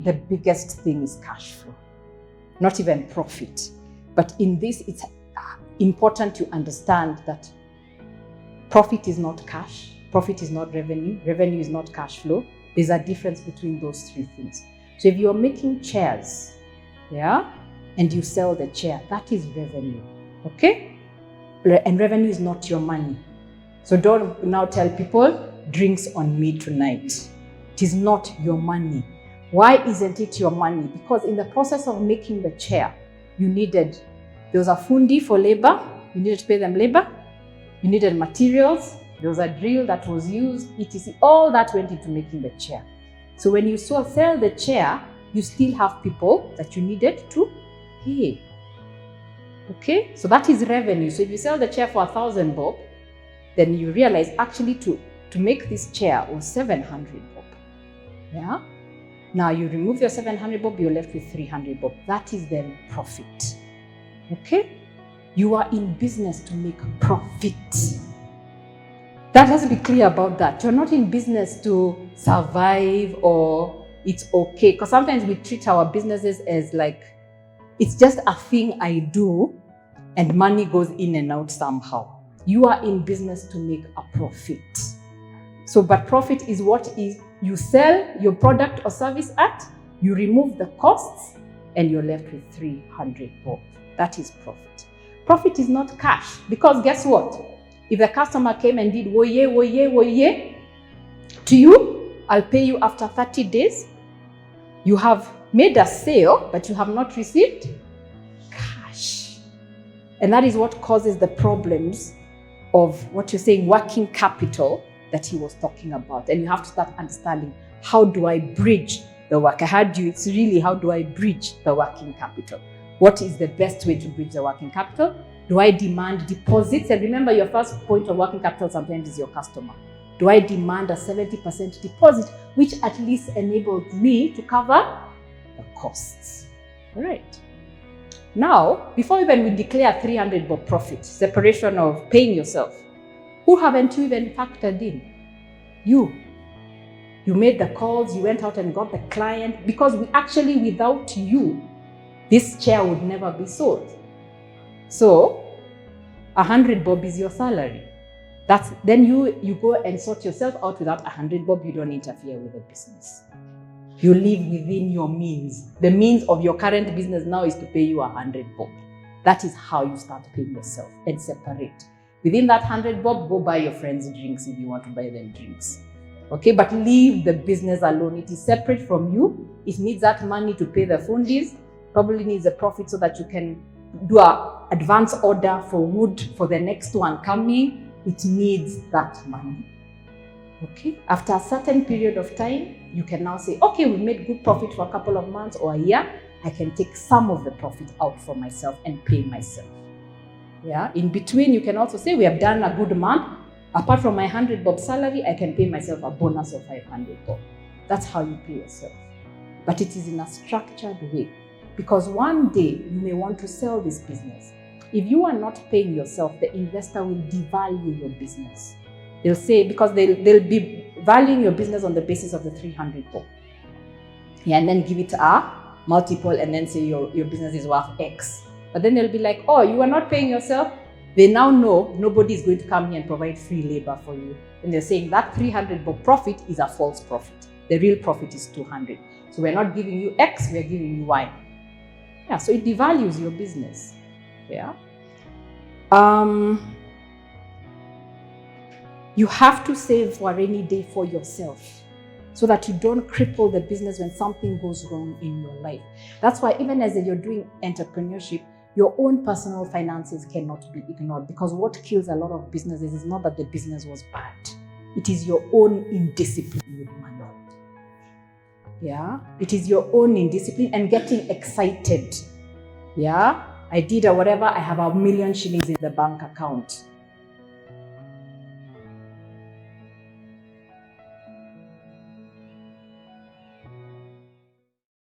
the biggest thing is cash flow, not even profit. But in this, it's important to understand that profit is not cash, profit is not revenue, revenue is not cash flow. There's a difference between those three things. So if you're making chairs, and you sell the chair, that is revenue, okay? And revenue is not your money. So don't now tell people, drinks on me tonight. It is not your money. Why isn't it your money? Because in the process of making the chair, there was a fundi for labor, you needed to pay them labor, you needed materials, there was a drill that was used, etc. All that went into making the chair. So when you sell the chair, you still have people that you needed to pay. Okay, so that is revenue. So if you sell the chair for 1,000 bob, then you realize actually to make this chair was 700 bob. Yeah. Now you remove your 700 bob, you're left with 300 bob. That is then profit. Okay, you are in business to make profit. Let's be clear about that. You're not in business to survive or it's okay. Because sometimes we treat our businesses as like, it's just a thing I do and money goes in and out somehow. You are in business to make a profit. So, but profit is what is you sell your product or service at, you remove the costs and you're left with 300 bob. That is profit. Profit is not cash because guess what? If the customer came and did woye to you, I'll pay you after 30 days. You have made a sale, but you have not received cash. And that is what causes the problems of what you're saying, working capital that he was talking about. And you have to start understanding, how do I bridge the work? I heard you, it's really how do I bridge the working capital? What is the best way to bridge the working capital? Do I demand deposits? And remember, your first point of working capital sometimes is your customer. Do I demand a 70% deposit, which at least enables me to cover the costs? All right. Now, before even we declare 300 bob profit, separation of paying yourself, who haven't you even factored in? You. You made the calls, you went out and got the client, because without you, this chair would never be sold. So, 100 bob is your salary. Then you go and sort yourself out. Without 100 bob, you don't interfere with the business. You live within your means. The means of your current business now is to pay you 100 bob. That is how you start paying yourself and separate. Within that 100 bob, go buy your friends drinks if you want to buy them drinks. Okay, but leave the business alone. It is separate from you. It needs that money to pay the fundis. Probably needs a profit so that you can do an advance order for wood for the next one coming. It needs that money. Okay, after a certain period of time, you can now say, okay, we made good profit for a couple of months or a year. I can take some of the profit out for myself and pay myself. Yeah, in between, you can also say, we have done a good month. Apart from my 100 bob salary, I can pay myself a bonus of 500 bob. That's how you pay yourself. But it is in a structured way. Because one day, you may want to sell this business. If you are not paying yourself, the investor will devalue your business. They'll say, because they'll be valuing your business on the basis of the 300 bob. Yeah, and then give it a multiple and then say your business is worth X. But then they'll be like, oh, you are not paying yourself? They now know nobody is going to come here and provide free labor for you. And they're saying that 300 bob profit is a false profit. The real profit is 200. So we're not giving you X, we're giving you Y. Yeah, so it devalues your business. Yeah. You have to save for a rainy day for yourself so that you don't cripple the business when something goes wrong in your life. That's why even as you're doing entrepreneurship, your own personal finances cannot be ignored, because what kills a lot of businesses is not that the business was bad. It is your own indiscipline with money. Yeah, it is your own indiscipline and getting excited. Yeah, I did or whatever, I have 1,000,000 shillings in the bank account.